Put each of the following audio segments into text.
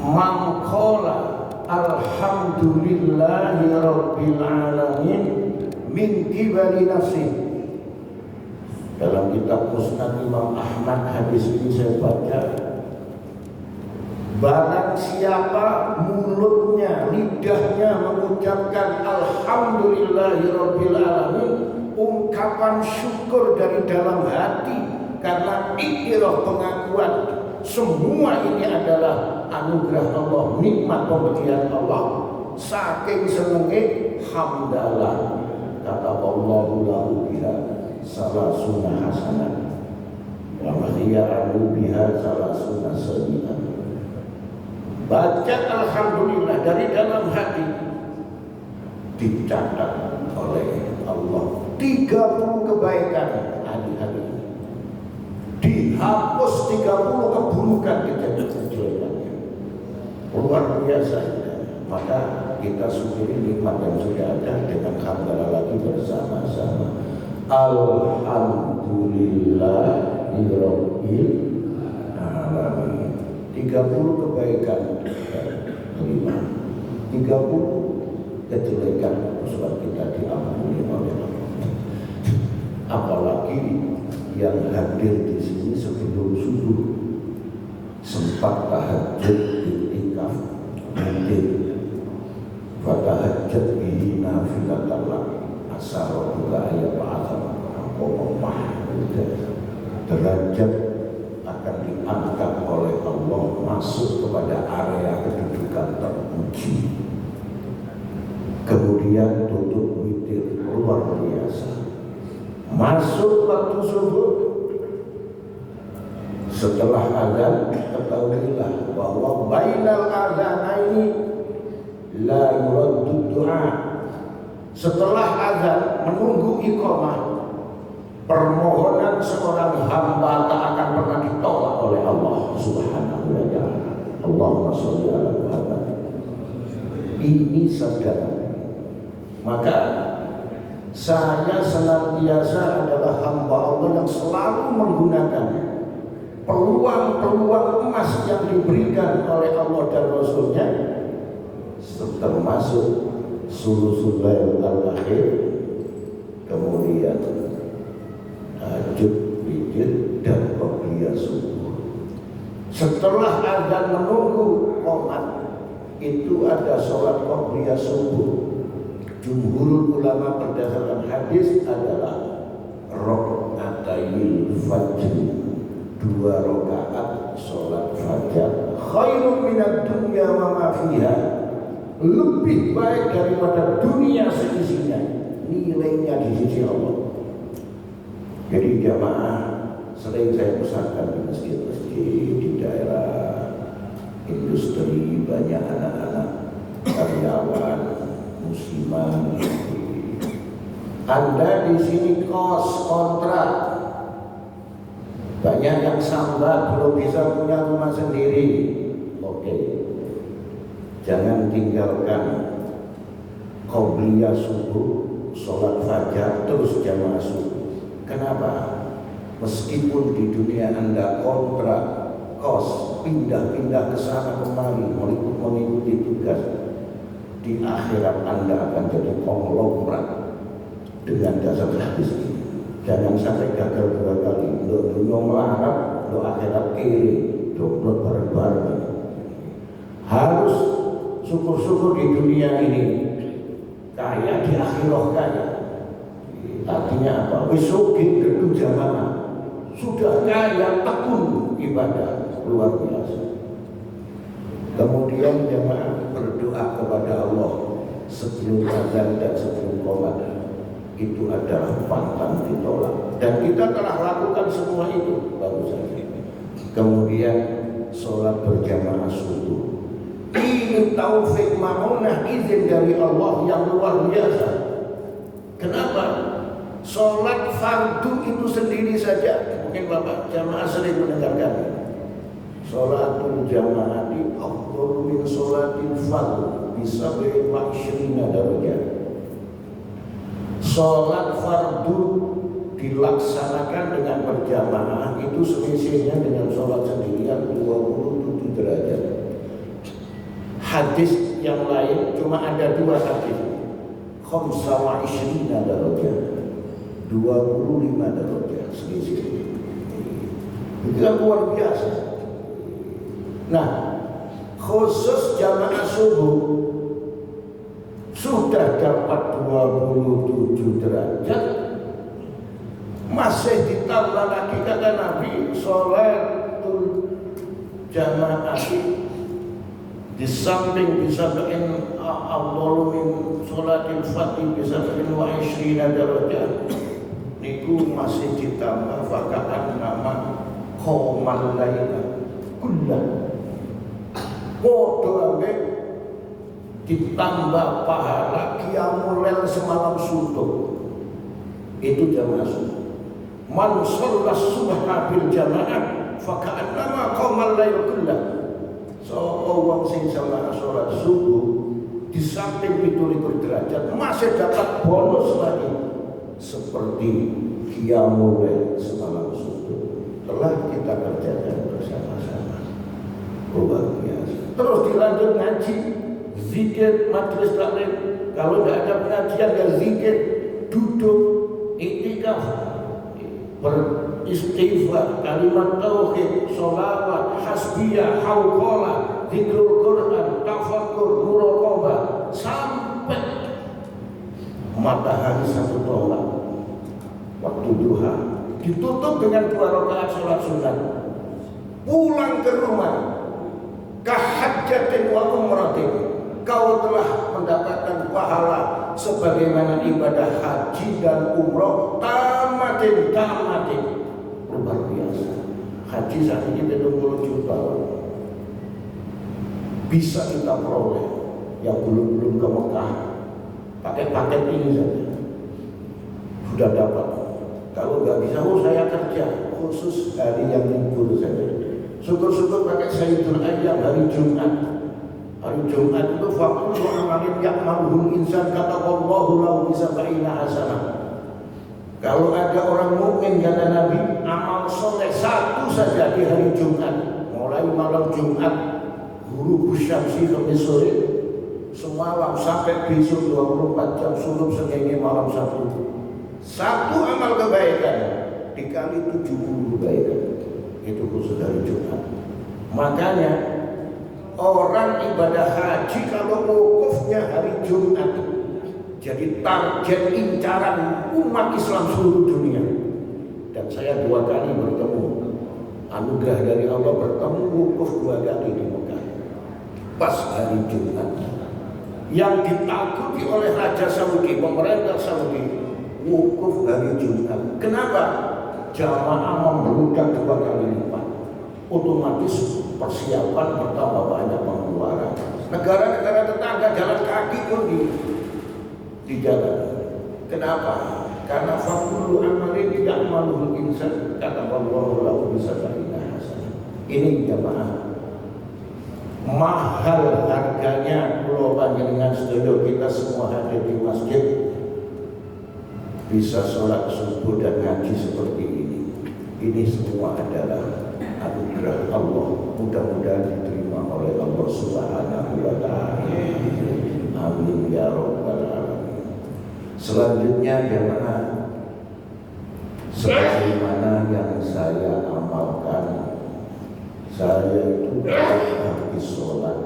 Man qala alhamdulillahi rabbil alamin min qibali nafsi. Dalam kitab Musnad Imam Ahmad hadis ini saya baca, barang siapa mulutnya, lidahnya mengucapkan alhamdulillahi rabbil alamin, ungkapan syukur dari dalam hati karena ikrah, pengakuan semua ini adalah anugerah Allah, nikmat pemberian Allah, saking senenge hamdalah, kata Allahu lahu biha salah sunnah hasanah wa mahiya'anu biha salah sunnah sayyi'ah. Baca alhamdulillah dari dalam hati, dicatat oleh Allah 30 kebaikan hari-hari ini, dihapus 30 keburukan kejelekannya. Luar biasa. Maka kita syukuri nikmat yang sudah ada dengan hamdalah lagi bersama-sama. Alhamdulillahirabbil alamin. 30 kebaikan kelima, 30 kejelekan sebab kita diampuni oleh Allah. Apalagi yang hadir di sini sebelum subuh sempat tahajud iktikaf hadir, fatahajjat bihi nafilatan lak asar buka ayat ba'atham qomah. Derajat akan diangkat oleh Allah masuk kepada area kedudukan terpuji. Kemudian tutup witir luar biasa. Masuk waktu subuh, setelah azan ketahuilah bahwa bainal azanaini la yuraddu du'a. Setelah azan menunggu iqamah, permohonan seorang hamba tak akan pernah ditolak oleh Allah Subhanahu wa ta'ala. Allahumma sholli ala Muhammad. Ini saudara. Maka saya senantiasa adalah hamba Allah yang selalu menggunakan peluang-peluang emas yang diberikan oleh Allah dan Rasulnya, termasuk sulusul lail al-akhir, kemudian tahajud, witir, dan qobliyah subuh. Setelah azan menunggu qomat, itu ada sholat qobliyah subuh. Jumhurul ulama berdasarkan hadis adalah rakaatayil fajr, 2 rakaat sholat fajar, khairun minad dunya wa ma fiha, lebih baik daripada dunia seisinya, nilainya di sisi Allah. Jadi jamaah, sering saya pesankan di masjid-masjid di daerah industri, banyak anak-anak karyawan musiman. Anda di sini kos kontrak, banyak yang sambat belum bisa punya rumah sendiri. Oke, jangan tinggalkan qobliyah subuh, sholat fajar terus jamaah subuh. Kenapa? Meskipun di dunia Anda kontrak kos, pindah-pindah ke sana kemari mengikuti tugas, di akhirat Anda akan jadi konglomerat dengan dasar hadis ini. Jangan sampai gagal 2 kali. Lo dunia melarat, lo akhirat kiri, doblot bareng-bareng. Harus syukur-syukur di dunia ini, kaya di akhirat kaya. Artinya apa? Wisugih gedung jamaah, sudah kaya tekun ibadah luar biasa. Kemudian jamaah berdoa kepada Allah sebelum azan dan sebelum qomat, itu adalah pantang ditolak, dan kita telah lakukan semua itu baru saja. Kemudian sholat berjamaah subuh, ini taufik ma'unah, izin dari Allah yang luar biasa. Kenapa? Sholat fardu itu sendiri saja, mungkin Bapak jamaah sering mendengarkan, sholatul jamaah di afdhalu min sholatil fardh bisa bil-20 darajat. Sholat fardu dilaksanakan dengan berjamaah itu selisihnya dengan sholat sendirian 27 derajat. hadis yang lain cuma ada 2 hadis. Khamsa wa ishrina darajah, 25 derajat selisih. Itu kan luar biasa. Nah, khusus jamaah subuh sudah dapat 27 derajat, masih ditambah lagi kata Nabi sholatul jamaah di samping bisa bikin afdalu min sholatil fardhi bisa bikin wa ishrina derajat. Niku masih ditambah fakaan nama qomal laila kullah. Podo ambek ditambah pahala qiyamul lail semalam suntuk. Itu jamaah subuh. Man shalla subha bil jamaah fakaan nama qomal lail kullah. So wong sing jamaah salat subuh di samping 27 derajat masih dapat bonus lagi seperti qiyamul lail semalam suntuk. Telah kita kerjakan bersama-sama. Luar biasa. Terus dilanjut ngaji, zikir, majelis taklim. Kalau tidak ada pengajian ya zikir, duduk, iktikaf, beristighfar, kalimat tauhid, sholawat, hasbiyah, hauqalah, zikrul Quran, tafakkur, muraqabah, sampai matahari satu tolak waktu duha, ditutup dengan 2 rakaat sholat sunat, pulang ke rumah kahajjatin wa umratin, kau telah mendapatkan pahala sebagaimana ibadah haji dan umrah tamatin. Luar biasa. Haji saat ini 20 juta bisa kita peroleh. Yang belum ke Mekah pakai paket ini saja sudah dapat. Kalau nggak bisa, saya kerja khusus hari yang libur saja. Syukur-syukur pakai Sayyidul Ayyam hari Jumat. Hari Jumat itu fakul amalin ya'maluhul insan kata Allahu lahu bisab'ina hasanah. Kalau ada orang mukmin kata Nabi, amal soleh 1 saja di hari Jumat, mulai malam Jumat guru syamsi sampai sore, semalam sampai besok 24 jam suruh sengenge malam satu amal kebaikan dikali 70 kebaikan. Itu khusus hari Jumat. Makanya orang ibadah haji kalau wukufnya hari Jumat jadi target incaran umat Islam seluruh dunia. Dan saya 2 kali bertemu, anugerah dari Allah, bertemu wukuf 2 kali di Mekah pas hari Jumat. Yang ditakuti oleh Raja Saudi, pemerintah Saudi, wukuf hari Jumat. Kenapa? Jamaah membludak 2 kali lipat, otomatis persiapan bertambah banyak pengeluaran. Negara-negara tetangga jalan kaki pun dijaga. Kenapa? Karena fakulu amalin ya'maluhul insan kata Allahu lahu bisab'ina hasanah. Ini jamaah mahal harganya. Pulau panjenengan sedaya kita semua hadir di masjid bisa sholat subuh dan ngaji seperti ini. Ini semua adalah anugerah Allah. Mudah-mudahan diterima oleh Allah Subhanahu wa ta'ala. Amin ya rabbal alamin. Selanjutnya jamaah, sebagaimana yang saya amalkan, saya itu habis sholat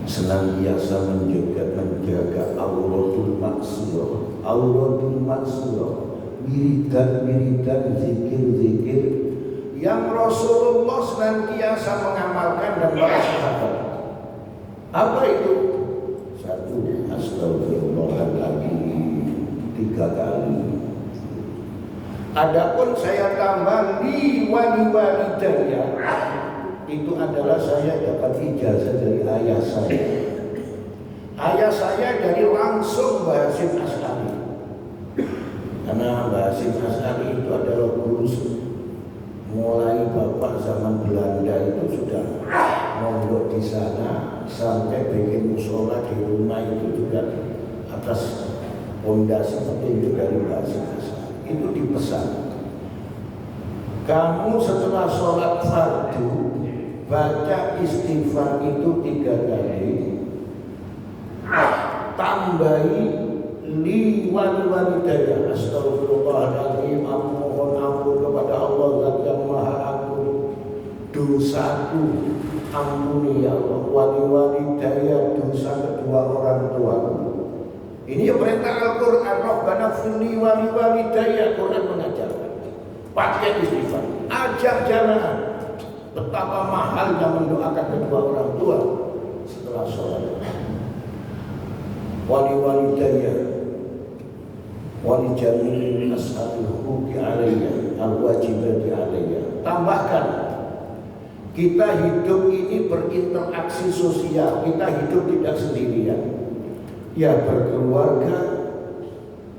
senantiasa menjaga auratul maksiyah, wiridan, zikir yang Rasulullah senantiasa mengamalkan dan para sahabat. Apa itu? 1, astagfirullahaladzim 3 kali. Adapun saya tambah liwalidayya, itu adalah saya dapat ijazah dari ayah saya. Ayah saya dari langsung Mbah Hasyim Asy'ari. Karena Mbah Hasyim Asy'ari itu adalah guru mulai bapak zaman Belanda itu sudah mondok di sana sampai bikin musola di rumah itu juga atas pondasi petunjuk dari Mbah Hasyim Asy'ari. Itu dipesan, kamu setelah sholat fardu baca istighfar itu 3 kali, tambahi li walidayya, astagfirullahaladzim, aku mohon ampun kepada Allah Zat yang Maha Agung, dosaku ampuni ya Allah, walidayya, dosa kedua orang tuaku. Ini perintah Al-Quran, Rabbana firli walidayya. Quran mengajarkan pakai istighfar, ajak jamaah. Betapa mahalnya mendoakan kedua orang tua setelah sholat. Walidayya walijami'il ashabil huquqi alayya al-wajibati alayya. Tambahkan, kita hidup ini berinteraksi sosial, kita hidup tidak sendirian. Ya, berkeluarga,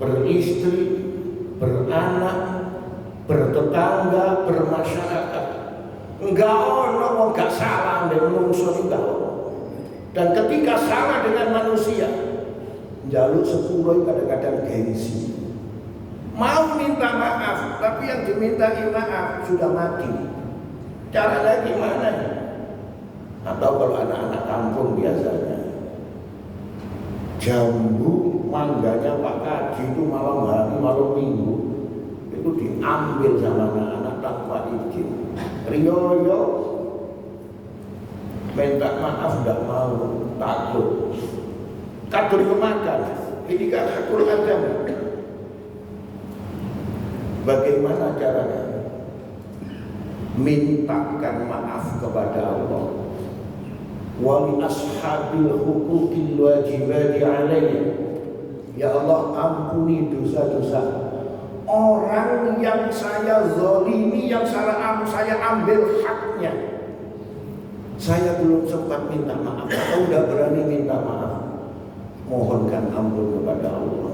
beristri, beranak, bertetangga, bermasyarakat. Enggak ono enggak salah dengan manusia, enggak ono. Dan ketika salah dengan manusia, jaluk sepuluh kadang-kadang gengsi. Mau minta maaf, tapi yang dimintai maaf sudah mati. Caranya gimana? Atau kalau anak-anak kampung biasanya, jambu mangganya Pak Kaji itu malam hari, malam minggu itu diambil sama anak-anak tanpa izin. Riyoyo minta maaf tidak mau, takut, takut kemakan. Ini kan hakul adam. Bagaimana caranya? Mintakan maaf kepada Allah. Wali ashabil huquqil wajibati alayya. Ya Allah, ampuni dosa-dosa orang yang saya zalimi, yang saya ambil haknya. Saya belum sempat minta maaf, atau udah berani minta maaf. Mohonkan ampun kepada Allah.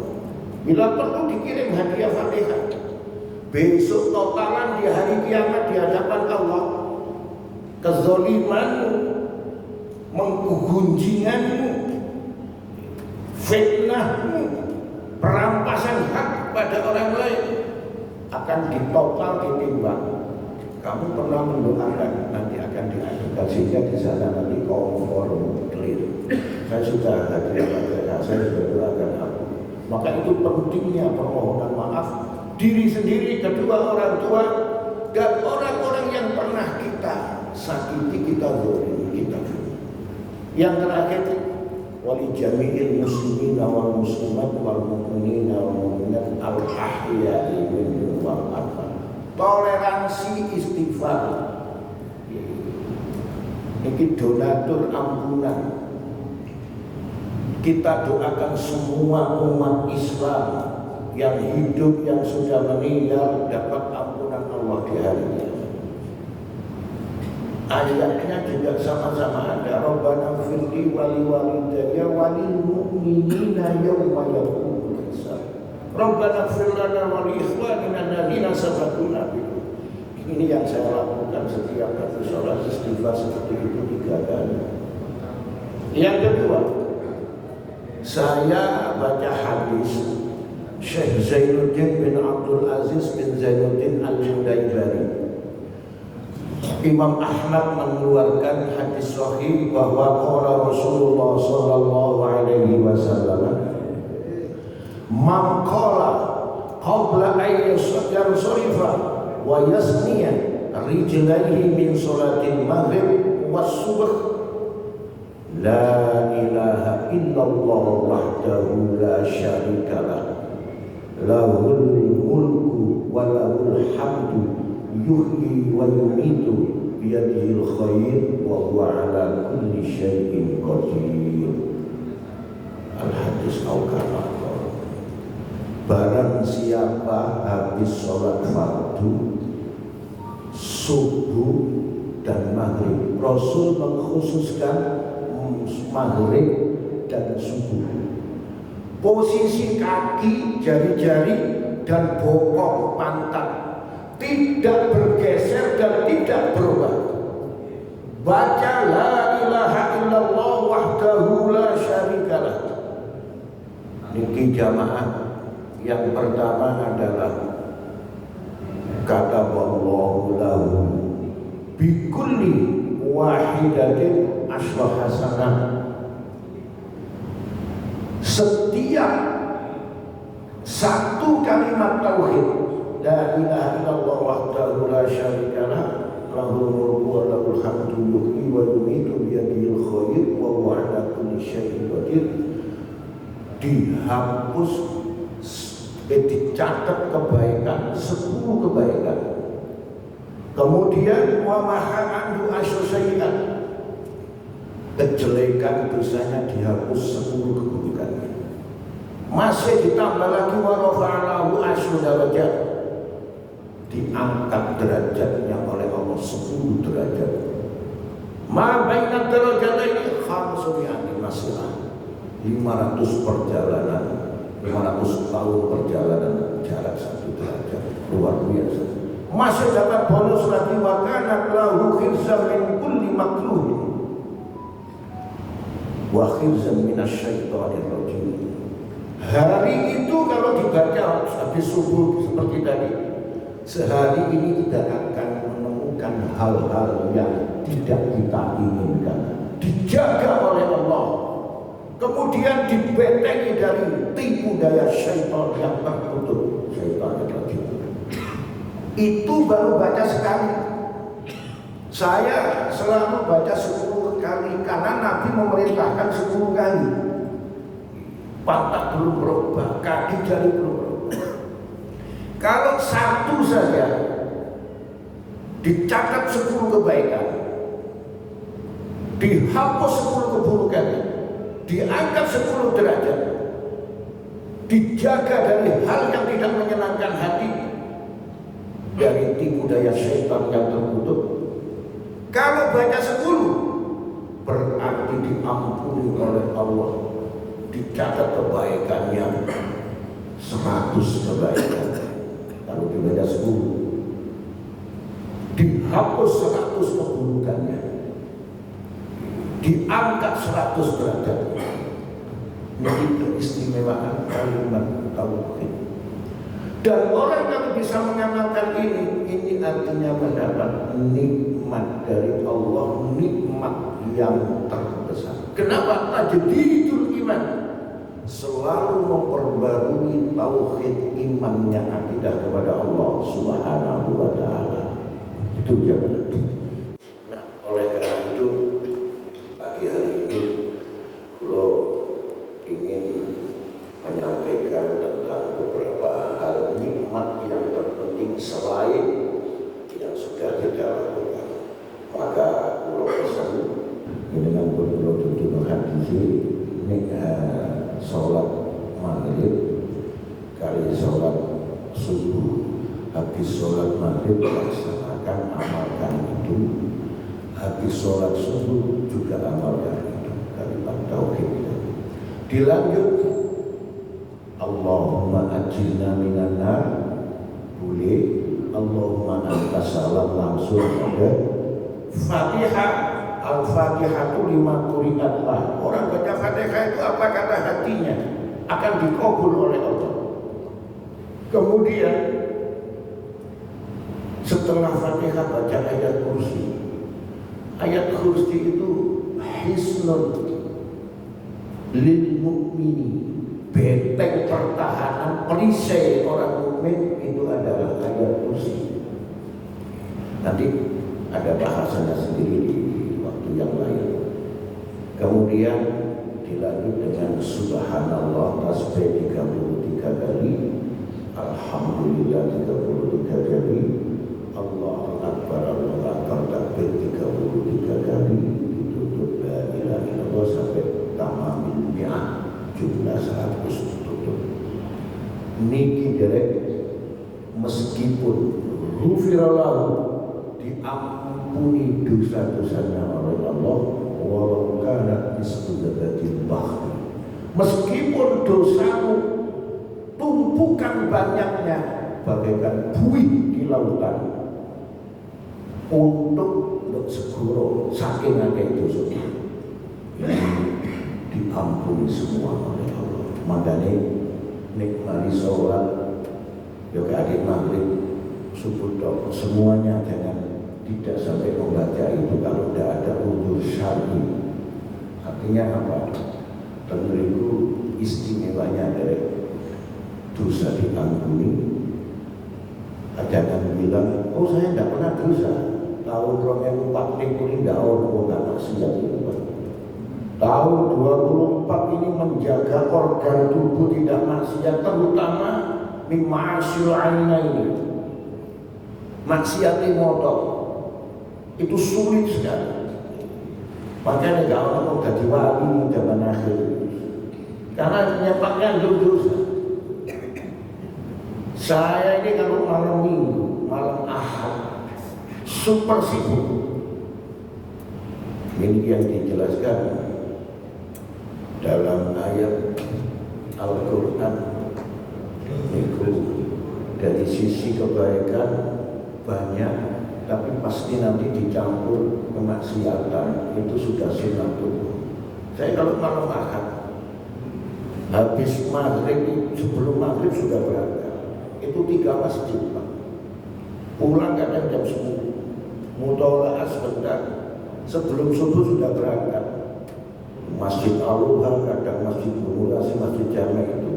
Bila perlu dikirim hadiah Fatihah. Besok totalan di hari kiamat di hadapan Allah. Kezalimanmu, menggunjinganmu, fitnahmu, perampasan hak pada orang lain akan ditotal, ditimbang. Kamu pernah mendoakan, nanti akan diajukan sehingga di sana nanti konform clear. Saya sudah hadiah Fatihah, saya sudah doakan aku. Maka itu pentingnya permohonan maaf diri sendiri, kedua orang tua, dan orang-orang yang pernah kita sakiti, kita zalimi, kita. Yang terakhir, wali jami'il muslimin wal muslimat wal mu'minin wal mu'minat al ahya'i minhum wal amwat. Toleransi istighfar. Ini donatur ampunan. Kita doakan semua umat Islam yang hidup, yang sudah meninggal, dapat ampunan Allah di hari kiamat. Ayatnya juga sama-sama ada. Rabbana firli walidayya walil mu'minina yawma yaqumul hisab. Rabbana fir lana wa li ikhwanina alladziina sabaquna bil iman. Ini yang saya lakukan setiap kali sholat istighfar seperti itu 3 kali. Yang kedua, saya baca hadis Syekh Zainuddin bin Abdul Aziz bin Zainuddin Al-Hudaybari. Imam Ahmad mengeluarkan hadis sahih bahwa qala Rasulullah sallallahu alaihi wasallam, man qala qabla an yansarifa wa yasniya rijlaihi min salatil maghrib was subh, la ilaha illallah wahdahu la syarika lah, lahul mulku wa lahul hamdu yuhyi wa yumitu biyadihil khair wa huwa ala kulli syai'in qadir. Al-hadis al-kamal. Barang siapa habis sholat fardu, subuh dan maghrib, Rasul mengkhususkan maghrib dan subuh, posisi kaki, jari-jari dan bokong pantat tidak bergeser dan tidak berubah. Baca la ilaha illallah wahdahu la syarikalah. Niki jamaah. Yang pertama adalah kata Allahu lahu bikulli wahidatin asyra hasanah. Setiap satu kalimat tauhid, la ilaha illallah wahdahu la syarikalah, lahul mulku wa lahul hamdu yuhyi wa yumiitu biyadihil khair wa huwa ala kulli syai'in qadir, dihapus, dicatat kebaikan, 10 kebaikan. Kemudian wa maha anhu asyra sayyi'at, kejelekan dosanya dihapus 10 keburukannya. Masih ditambah lagi wa rafa'alahu asyra darajat, diangkat derajatnya oleh Allah 10 derajat. Ma baina darajataini khamsumi'ati masirah, 500 perjalanan, 500 tahun perjalanan jarak 1 derajat, luar biasa. Masih dapat bonus lagi wa kana lahu khirzan min kulli makruh wa khirzan minasyaitonir rajim. Hari itu kalau dibaca habis subuh seperti tadi, sehari ini tidak akan menemukan hal-hal yang tidak kita inginkan, dijaga oleh Allah, kemudian dibentengi dari tipu daya syaitan yang terkutuk, syaitan yang rajim. Itu baru baca sekali. Saya selalu baca 10 kali karena Nabi memerintahkan 10 kali. Pantat belum berubah, kaki jari belum berubah. Kalau satu saja dicatat 10 kebaikan, dihapus 10 keburukan, diangkat 10 derajat, dijaga dari hal yang tidak menyenangkan hati, dari tipu daya syaitan yang terkutuk. Kalau baca 10 berarti diampuni oleh Allah, dicatat kebaikannya 100 kebaikan. Kalau dibaca 10 dihapus 100 keburukannya, diangkat 100 derajat. Ini keistimewaan kalimat tauhid. Dan orang yang bisa mengamalkan ini artinya mendapat nikmat dari Allah, nikmat yang terbesar. Kenapa? Tajdidul iman, selalu memperbarui tauhid imannya, akidah kepada Allah Subhanahu wa taala. Itu jawaban. Nah, oleh karena itu pagi hari ini kalau ingin menyampaikan tentang beberapa hal nikmat yang terpenting selain yang sudah kita lakukan, maka kalau pesan dengan betul hadisi ini sholat maghrib kali sholat subuh, habis sholat maghrib laksanakan, amalkan itu, habis sholat subuh juga amalkan itu, kalimat tauhid. Dilanjut Allahumma ajirna minan nar, boleh Allahumma anta salam, langsung ada Fatihah. Al-Fatihah itu 5 qiraat lah. Orang baca Fatihah itu apa kata hatinya akan dikabul oleh Allah. Kemudian setelah Fatihah baca ayat kursi. Ayat kursi itu hisnun lil mu'mini, benteng pertahanan perisai orang mukmin itu adalah ayat kursi. Nanti ada bahasanya sendiri di waktu yang lain. Kemudian dilanjut dengan subhanallah tasbih 33 kali, alhamdulillah 33 kali, Allahu akbar takbir 33 kali, ditutup la ilaha illallah sampai tamamil mi'ah, jumlah 100 tutup. Niki derek meskipun ghufirallahu, diampuni dosa-dosanya oleh Allah, walau kana misqadatil bahri, meskipun dosamu tumpukan banyaknya bagaikan buih di lautan, untuk seguro saking akeh dosa diampuni semua oleh Allah. Makanya nikmati sholat ya adik maghrib subuh dok, semuanya jangan tidak sampai membaca itu kalau tidak ada udzur syar'i. Artinya apa? Tentu istimewanya dari dosa diampuni. Jangan bilang, oh saya tidak pernah dosa. Tahun 2004 ini tidak nggak maksiat itu Pak. Tahun 24 ini menjaga organ tubuh tidak maksiat, terutama mima'asyil aina ini. Maksiat motor itu sulit sekali. Makanya nggak orang jadi wali zaman akhir. Karena nyepaknya dosa. Saya ini kalau malam minggu, malam ahad, super sibuk. Ini yang dijelaskan dalam ayat Al-Quran. Itu dari sisi kebaikan banyak, tapi pasti nanti dicampur kemaksiatan. Itu sudah sunatullah. Saya kalau malam ahad, habis maghrib, sebelum maghrib sudah berangkat. Itu 3 masjid Pak. Pulang kadang jam 10, mutola'ah sebentar, sebelum subuh sudah berangkat. Masjid Al-Luhar, kadang Masjid Bumulasi, Masjid Jami itu.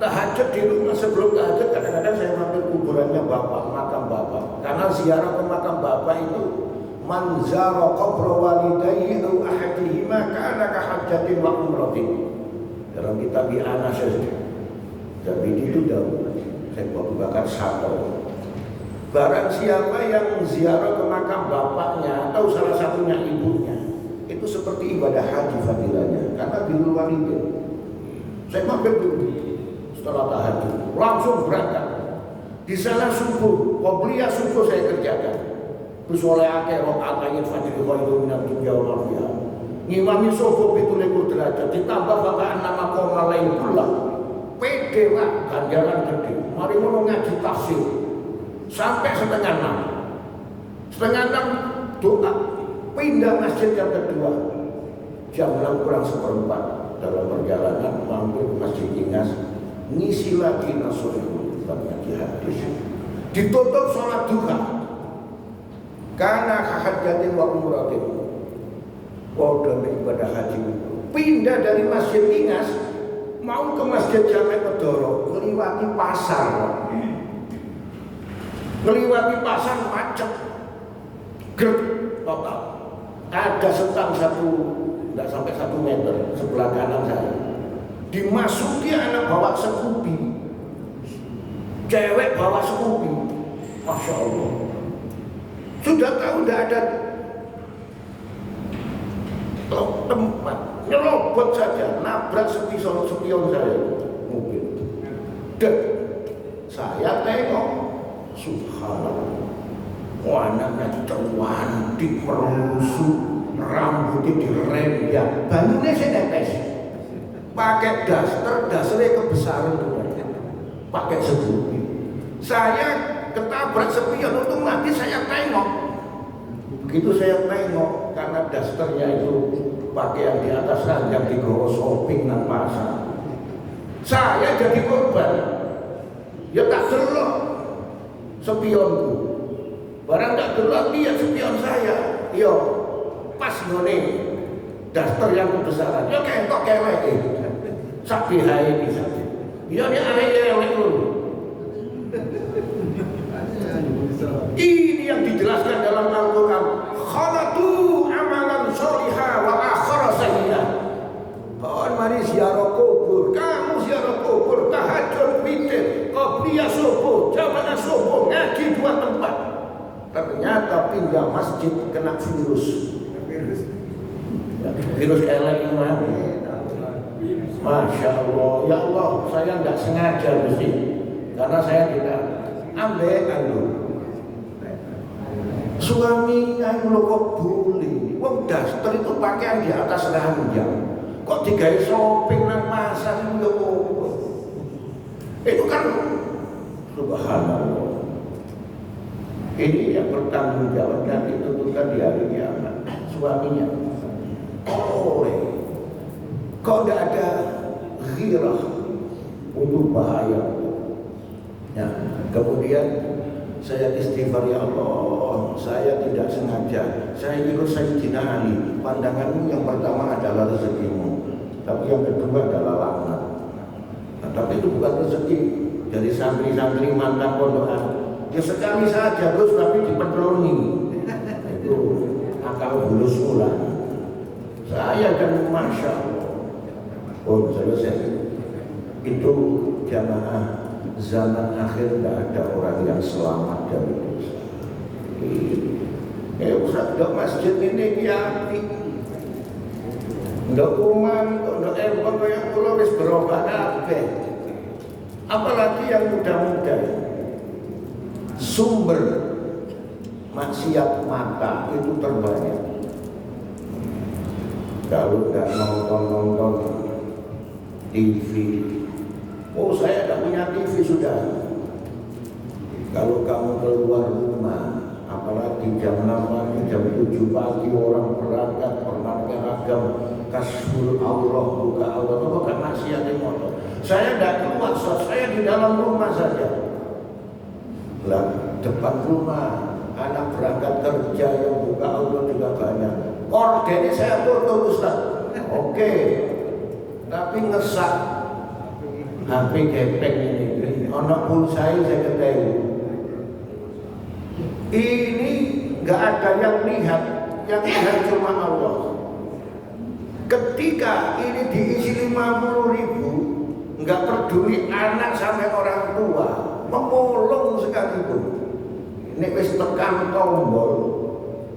Tahajud di rumah, sebelum tahajud kadang-kadang saya mampir kuburannya bapak, makam bapak. Karena ziarah ke makam bapak itu man zara qabra walidayhi aw ahadihima kana ka hajjatin wa umratin. Dalam kitab Anas tapi itu dahulu saya Abu Bakar satu. Barang siapa yang ziarah ke makam bapaknya atau salah satunya ibunya, itu seperti ibadah haji fadilahnya. Karena birrul walidain. Saya mampir dulu setelah tahajud, langsung berangkat. Di sana subuh, qobliyah subuh saya kerjakan. Terus oleh akhir rakaat fajr khairu minad dunya wa ma fiha. Ngimami subuh 17 derajat ditambah bakaan nama qoma lain pula. Pede Pak, ganjaran gede. Mari ngono ngaji tafsir sampai setengah 6. Setengah 6 doa. Pindah masjid yang kedua. Jam 6 kurang seperempat dalam perjalanan mampir ke Masjid Ingas, ngisi lagi nasohul ngaji hadis. Ditutup sholat duha. Karena hajjatin wa umratin. Wadah ibadah haji. Pindah dari Masjid Ingas mau ke Masjid Jami Medoro, ngeliwati pasar. Ngeliwati pasar macet. Grek total. Ada setang enggak sampai 1 meter sebelah kanan saya. Dimasuki anak bawa Scoopy. Cewek bawa Scoopy. Masya Allah. Sudah tahu enggak ada tempat, nyelobot saja, nabrak spion saya mobil. Dan saya tengok, subhanallah, anaknya cantik, merusuk, rambutnya diremyak, bajunya senetes, pakai dasarnya kebesaran tuh, pakai Scoopy. Saya ketabrak spion, untuk mati saya tengok. Begitu saya tengok, karena dasternya itu pakaian di atas ranjang digawa shopping nang pasar. Saya jadi korban. Ya tak delok spionku. Barang tak delok lihat spion saya. Yo pas ngene daster yang kebesaran. Yo kentok kelek iki. Sak bihae bisa. Yo nek arek elek ngono. Ini yang dijelaskan dalam Al-Quran. Khalatu amalan sholiha wa akhara sayyi'ah. Kawan mari ziarah kubur, kamu ziarah kubur, tahajud, witir, qobliyah subuh, jamaah subuh, ngaji 2 tempat. Ternyata pindah masjid kena virus. Virus elek ini. Masya Allah, ya Allah, saya tidak sengaja mesti, karena saya tidak ambil. Suami ayo kok boleh, wong daster itu pakaian di atas ranjang, kok digawe shopping nang pasar itu itu kan subhanallah. Ini yang bertanggung jawab dan ditentukan di hari kiamat suaminya. Kok tidak ada ghirah untuk bahaya. Ya, kemudian saya istighfar, ya Allah, saya tidak sengaja, saya ikut Sayyidina Ali. Pandanganmu yang pertama adalah rezekimu, tapi yang kedua adalah laknat. Nah, tapi itu bukan rezeki dari santri-santri mantan pondokan. Ya sekali saja Gus, tapi dipetroni. Itu akal bulus mula. Saya kan masya Allah. Oh selesai. Itu jamaah zaman akhir tidak ada orang yang selamat dari dosa. Ustaz, dok masjid ini kiapi, dok kuman, dok empang yang pulau wis berubah kabeh. Apalagi yang muda-muda, sumber maksiat mata itu terbanyak. Kalau nggak nonton TV, oh saya tidak punya TV sudah. Kalau kamu keluar rumah, apalagi jam 6 pagi, jam 7 pagi orang berangkat berpakaian ragam, kasful Allah, buka Allah, itu kan maksiat motor. Saya tidak keluar, saya di dalam rumah saja. Lah, depan rumah, anak berangkat kerja yang buka Allah juga banyak. Ordernya saya tutup Ustaz. Oke. Tapi ngesak HP gepeng ini, anak pulsa saya ketahui. Ini nggak ada yang lihat cuma Allah. Ketika ini diisi 50.000, nggak peduli anak sampai orang tua, memulung sekalipun. Ini wis tekan tombol,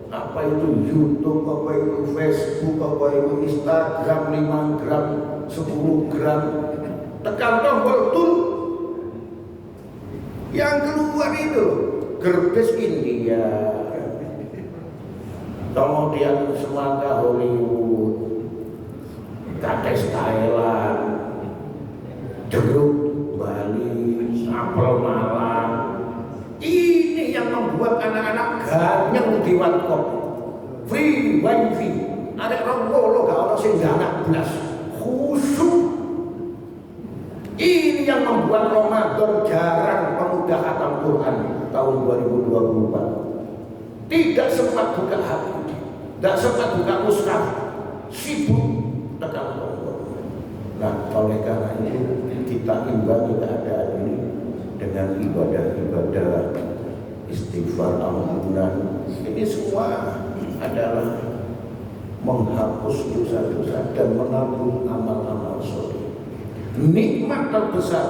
apa itu YouTube, apa itu Facebook, apa itu Instagram, 5 gram, 10 gram, tekan tombol tuh yang keluar itu gerbes India, kemudian semangka Hollywood, Kades Thailand, jeruk Bali, apel Malang. Ini yang membuat anak-anak ganyeng di warkop. Free wifi, ada orang lolo gak orang sing anak belas khusyuk. Ini yang membuat Ramadan jarang pemuda khatam Quran tahun 2024. Tidak sempat buka hati, tidak sempat buka mushaf, sibuk tekan tombol. Nah, oleh karena itu kita imbangi keadaan ini dengan ibadah-ibadah istighfar, ampunan. Ini semua adalah menghapus dosa-dosa dan menabung amal-amal soleh. Nikmat terbesar.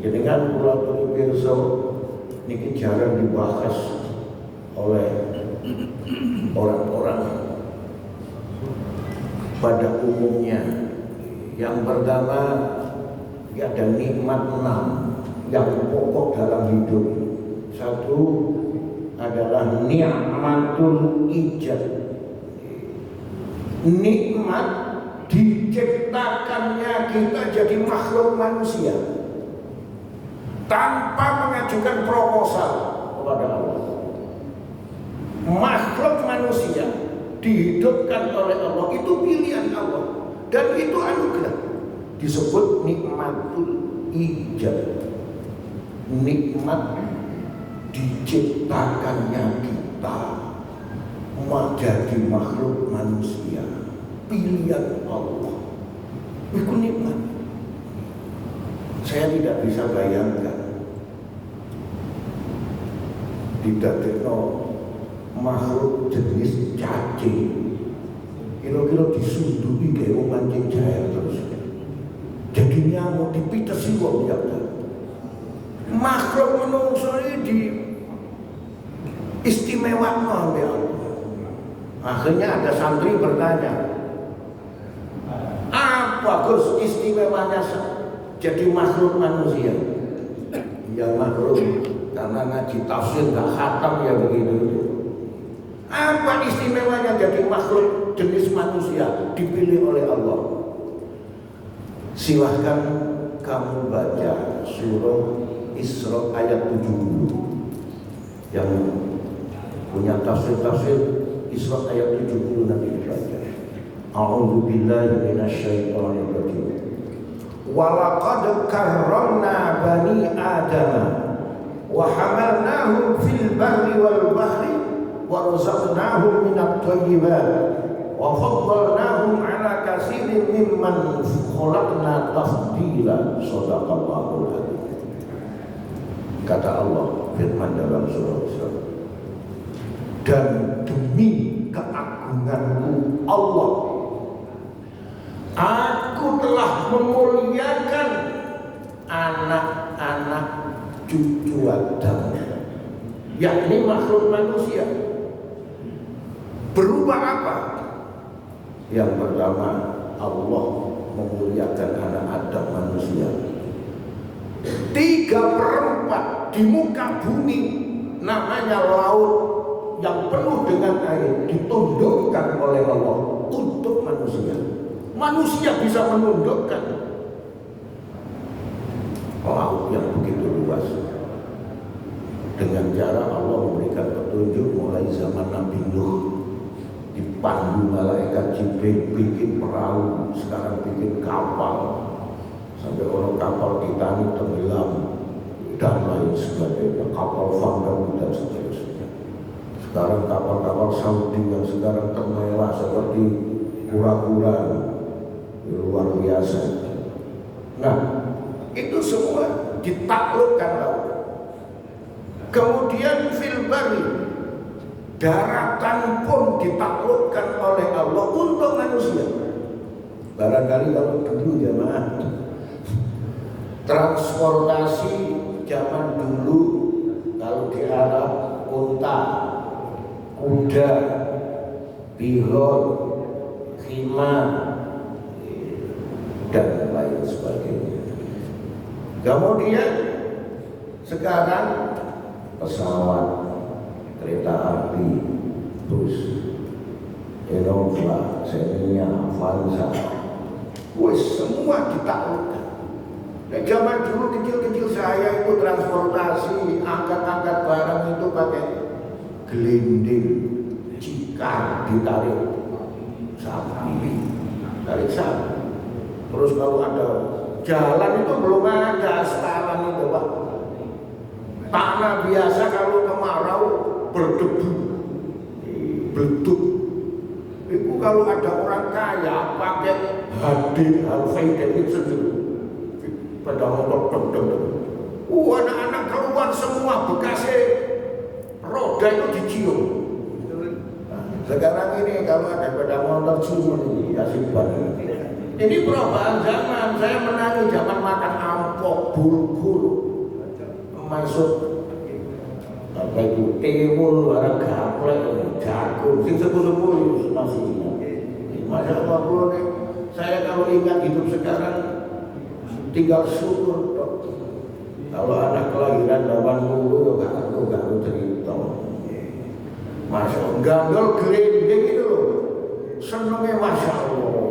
Jadi kan pulau pirsa ini jarang dibahas oleh orang-orang pada umumnya. Yang pertama, ada nikmat 6 yang pokok dalam hidup. Satu adalah nikmatul ijab, nikmat diciptakannya kita jadi makhluk manusia tanpa mengajukan proposal kepada Allah. Makhluk manusia dihidupkan oleh Allah, itu pilihan Allah dan itu anugerah, disebut nikmatul ijab, nikmat diciptakannya kita menjadi makhluk manusia, pilihan Allah. Itu nikmat. Saya tidak bisa bayangkan didadekno makhluk jenis cacing kira-kira disunduki kayak mancing jair terus jadi nyamuk dipitesi wong ya. Makhluk menungso ini di istimewa ya. Akhirnya ada santri bertanya, apa Gus istimewanya jadi makhluk manusia? Ya makhluk karena ngaji tafsir gak khatam ya begitu. Apa istimewanya jadi makhluk jenis manusia dipilih oleh Allah? Silahkan kamu baca surah Isra ayat 70. Yang punya tafsir Isra ayat 70 nanti dibaca. A'udzu billahi minasyaitonir rajim. Walaqad karramna bani Adam. wa hamalnahum fil barri wal bahri wa razaqnahum minat thayyibat wa faddalnahum ala katsirin mimman khalaqna tafdila. Shadaqallahul adzim. Kata Allah firman dalam surah Isra, dan demi keagunganku Allah, aku telah memuliakan anak-anak cucu Adam, yakni makhluk manusia. Berupa apa? Yang pertama, Allah memuliakan anak Adam manusia. 3/4 di muka bumi namanya laut yang penuh dengan air ditundukkan oleh Allah untuk manusia. Manusia bisa menundukkan laut yang begitu luas dengan cara Allah memberikan petunjuk mulai zaman Nabi Nuh, dipandu malaikat Jibril bikin perahu, sekarang bikin kapal, sampai orang kapal Titanic tenggelam dan lain sebagainya, kapal Van der Weyden dan seterusnya. Sekarang kapal-kapal Saudi yang sekarang termewah seperti kura-kura, luar biasa. Nah, itu semua ditaklukkan laut. Kemudian fil bari, daratan pun ditaklukkan oleh Allah untuk manusia. Barangkali kalau dulu jamaah transportasi zaman dulu, kalau di Arab unta, kuda, bihon, khimar dan lain sebagainya. Kemudian sekarang pesawat, kereta api, bus, Innova, Xenia, Avanza, semua ditaklukkan. Nah, zaman dulu kecil-kecil saya itu transportasi, angkat-angkat barang itu pakai gelinding, cikar, ditarik sapi, tarik sapi. Terus kalau ada jalan itu belum ada aspalan itu Pak. Tanah biasa kalau kemarau berdebu, beleduk. Itu kalau ada orang kaya pakai Harley Davidson, pada motor deg-deg. Anak-anak keluar semua bekasnya roda itu dicium. Sekarang ini kalau ada pada motor cium ini asik banget. Ini perubahan zaman. Saya menangi zaman makan ampok, bulgur, masuk apa itu timun, barang gaplek, jagung, sing sepuluh masih ingat. Masya Allah, saya kalau ingat hidup sekarang tinggal syukur. Kalau anak kelahiran 80 gak aku cerita. Masya Allah, gandol gelinding itu loh, senengnya Masya Allah.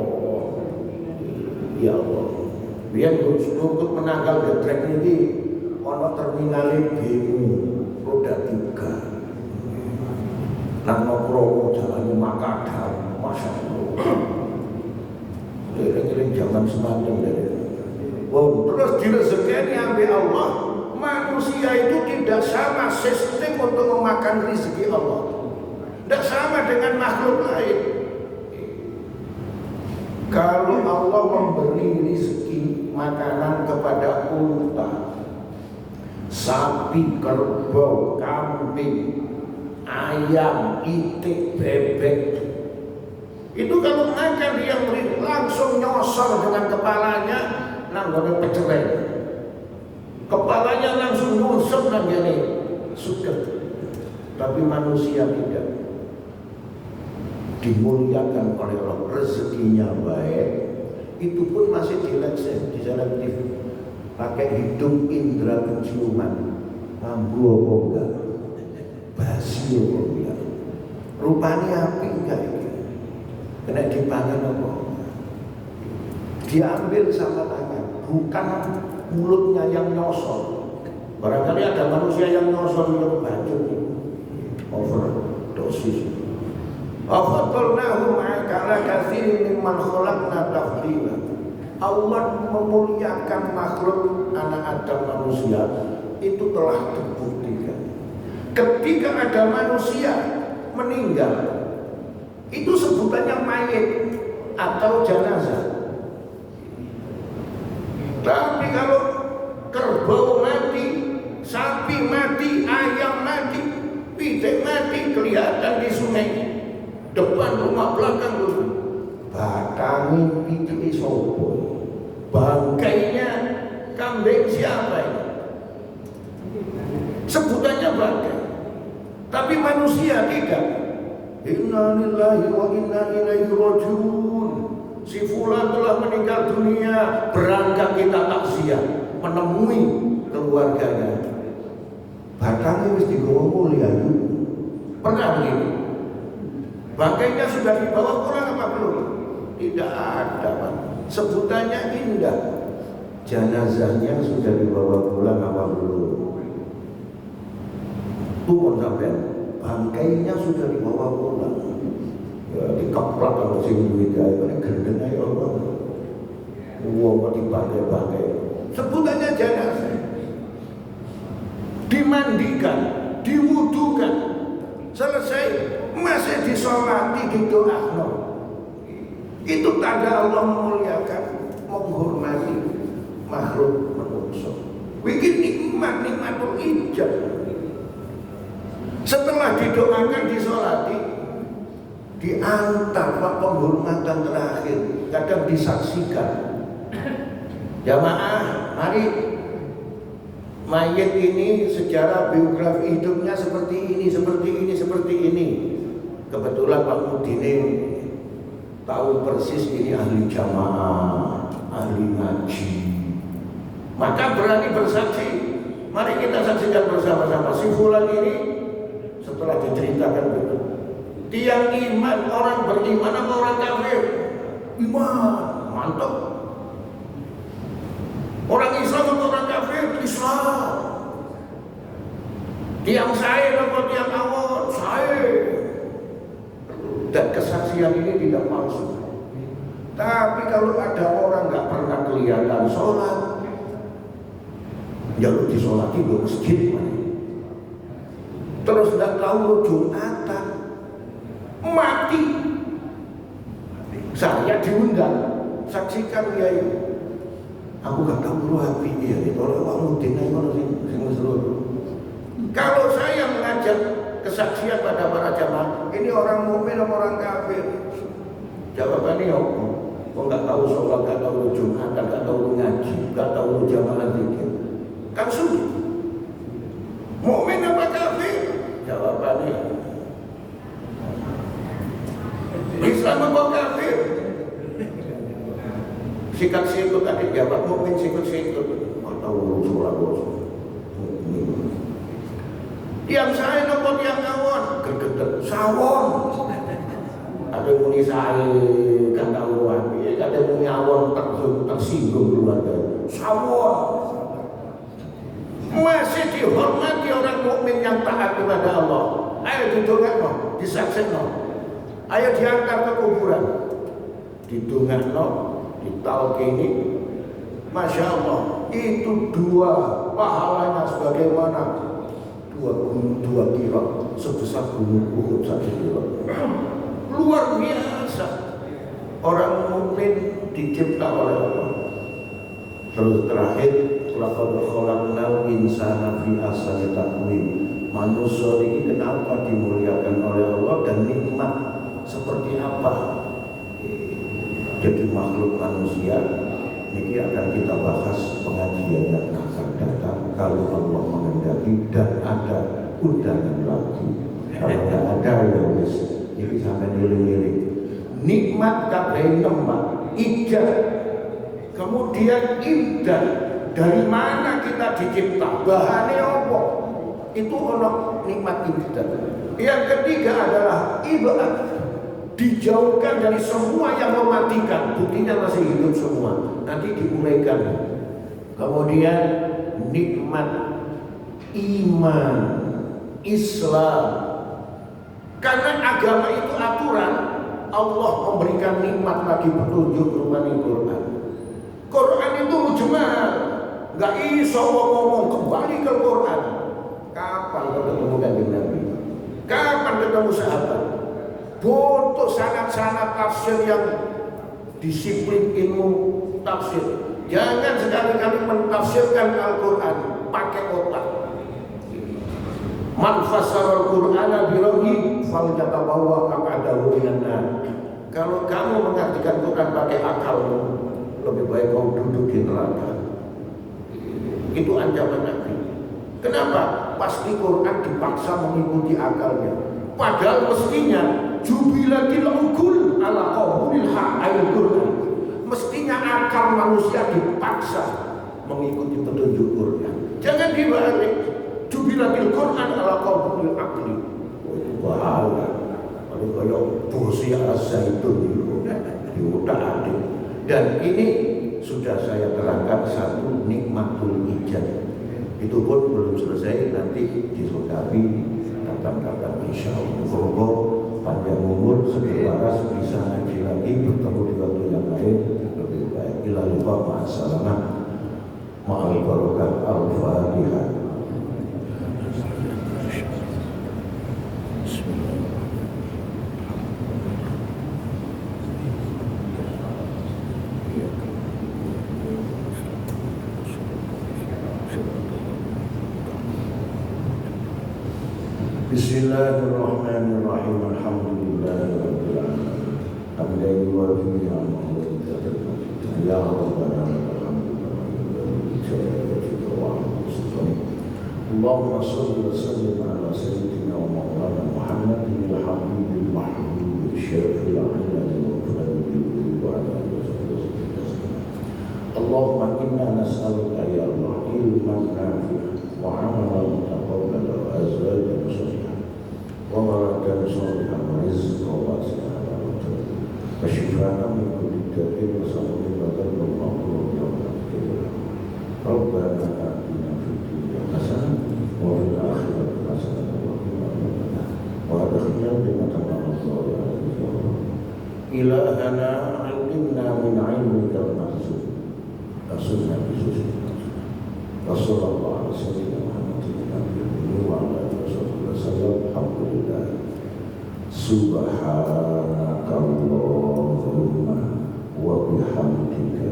Ya Allah, biar untuk menangkal getrek ini ono terminal BU roda 3 nang Promo jalannya Makadam, Masya Allah. Kira-kira zaman semacam dari terus direzekani ambil Allah. Manusia itu tidak sama sistem untuk memakan rezeki Allah, tidak sama dengan makhluk lain. Kalau Allah memberi rezeki makanan kepada unta, sapi, kerbau, kambing, ayam, itik, bebek, itu kalau makan dia langsung nyosor dengan kepalanya nanggone peceleng, kepalanya langsung nyusup nanggone suket. Tapi manusia tidak, dimuliakan oleh Allah, rezekinya baik, itu pun masih diselektif, pakai hidung indera penciuman, mampu apa enggak, basi apa enggak, rupanya api enggak itu, kena dipangan apa, diambil sama tangan, bukan mulutnya yang nyosor. Barangkali ada manusia yang nyosor minum baju, overdosis. Afadalnahum ala katsirin mimman khalaqna tafdila. Allah memuliakan makhluk anak Adam manusia itu telah terbuktikan. Ketika ada manusia meninggal, itu sebutannya mayit atau jenazah. Tapi kalau kerbau mati, sapi mati, ayam mati, pitik mati, kelihatan di sungai depan rumah belakang dulu. Batangi pitik sopo, bangkainya kambing siapa ini? Sebutannya bangkai. Tapi manusia tidak. Inna lillahi wa inna ilaihi rajiun. Si fulan telah meninggal dunia, berangkat kita takziah menemui keluarganya. Batangnya wis digawa mulia. Pernah begini? Bangkainya sudah dibawa pulang apa belum? Tidak ada, Pak. Sebutannya indah. Jenazahnya sudah dibawa pulang apa belum? Tuh sampai bangkainya sudah dibawa pulang. Ya, dikeplak kalau sing duit ae paling gendeng ae Allah. Wong dibangkai-bangkai. Sebutannya jenazah. Dimandikan, diwudukan. Selesai masih disolati, didoakan. Itu tanda Allah memuliakan, menghormati makhluk manusia. Bikin nikmatul ijab. Setelah didoakan, disolati, diantar penghormatan terakhir, kadang disaksikan. Jamaah, mari mayit ini secara biografi hidupnya seperti ini, seperti ini, seperti ini. Kebetulan Pak Mudine tahu persis ini ahli jamaah, ahli ngaji. Maka berani bersaksi. Mari kita saksikan bersama-sama. Si fulan ini setelah diceritakan begitu, tiang iman, orang beriman apa orang kafir? Iman, mantap. Orang Islam atau orang kafir? Islam. Tiang saya atau tiang awal? Saya. Dan kesaksian ini tidak palsu. Tapi kalau ada orang nggak pernah kelihatan sholat, jalur disolati di masjid, terus nggak tahu Jumatan, mati. Saya diundang, saksikan dia ini. Aku gak tahu lu hati dia, itu orang Mudin kalau saya mengajak kesaksian pada para jamaah, ini orang mukmin atau orang kafir? Jawabannya apa? Kok nggak tahu sholat, nggak tahu Jumatan, nggak tahu ngaji, nggak tahu jamaah zikir? Kan sulit. Mukmin apa kafir? Jawabannya Islam apa kafir? Sikat-sikut tadi jawab, mukmin sikut-sikut. Nggak tahu sholat. Tiang saya nopo tiang kawan, gergedek sawon. Ada muni saya kan tahu wae, ada muni awon tersinggung keluarga. Sawon. Masih dihormati orang mukmin yang taat kepada Allah. Ayo didongakno, disaksekno. Ayo diantar ke kuburan. Didongakno, ditalkini. Masya Allah, itu dua pahalanya sebagaimana dua kilo sebesar gunung Uhud 1 kilo. Luar biasa. Orang mukmin dicipta oleh Allah. Terus terakhir, laqad khalaqnal insana fi ahsani taqwim. Manusia ini kenapa dimuliakan oleh Allah dan nikmat seperti apa? Jadi makhluk manusia ini akan kita bahas pengajian yang akan datang kalau Allah menghendaki dan ada undangan lagi. Kalau tidak ada ya wis ini sampai nilai-nilai. Nikmat kabeh Pak, ijab. Kemudian indah, dari mana kita dicipta? Bahannya apa? Itu ono nikmat indah. Yang ketiga adalah ibadah. Dijauhkan dari semua yang mematikan, buktinya masih hidup semua. Nanti diuraikan. Kemudian nikmat iman, Islam. Karena agama itu aturan, Allah memberikan nikmat lagi petunjuk berupa Quran. Quran itu mujmal, Nggak iso ngomong kembali ke Quran. Kapan ketemu Kanjeng Nabi? Kapan ketemu sahabat? Butuh sanad-sanad tafsir yang disiplin ilmu tafsir. Jangan sekali-kali mentafsirkan Al-Quran pakai otak. Man fassara al-Qur'ana bira'yi falyatabawwa maq'adahu minan nar. Kalau kamu mengartikan Quran pakai akalmu, lebih baik kau duduk di neraka. Itu ancaman Nabi. Kenapa? Pasti Quran dipaksa mengikuti akalnya. Padahal mestinya jubilatil uqul ala qabulil haq'il Quran. Mestinya akal manusia dipaksa mengikuti petunjuk Quran. Jangan dibalik. Jubilatil Quran ala qabulil aqli. Itu bahaya. Kalau kayak bosi al-zaitun di utak-atik. Dan ini sudah saya terangkan satu nikmatul ijad. Itu pun belum selesai, nanti dilengkapi datang-datang insya Allah. Semoga panjang umur, seger waras, bisa ngaji lagi, bertemu di waktu yang lain lebih baik. Ila lupa ma'asalamah ma'al barokat al-fatihah. Bismillahirrahmanirrahim. Alhamdulillahirabbil alamin. Hamdan yuwafi ni'amahu wa yukafi'u. Ya Rabbana Allahumma shalli wa sallim ala sayyidina wa maulana Muhammadin al-habib al-mahbub al-syarif al-'alal al-mufrad wa ala alihi. Allahumma inna nas'aluka ya Allah ilman nafi'an wa 'amalan mutaqabbalan wa azwajan salihah wa waladan shalihan wa rizqan wasi'an wa shifaan min kulli da'in wa samarin wa dhanbin maghfuran Rabbana atina fid dunya hasanah wa fil akhirati hasanah wa qina adzaban nar wa adkhilna jannata ma'al ilahana 'allimna min 'ilmika al-mahzun Rasulullah Rasulullah Alhamdulillah. Subhanakallahumma wa bihamdika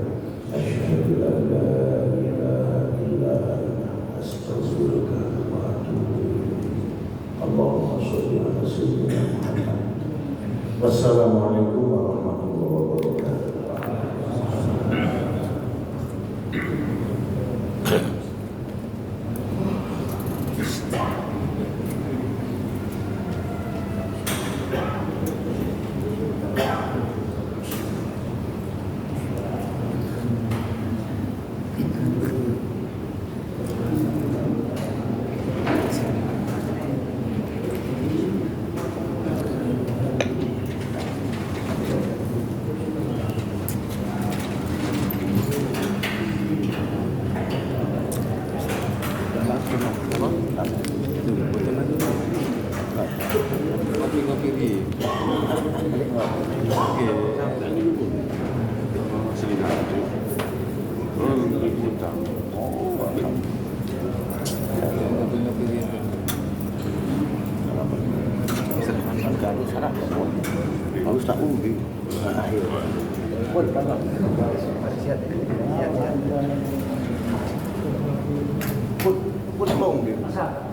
asyhadu an la ilaha illa anta astaghfiruka wa atubu ilaik. Allahumma shalli ala sayyidina Muhammad. Wassalamualaikum warahmatullahi wabarakatuh. Harus tak ubi akhir. Put long dia. Masa.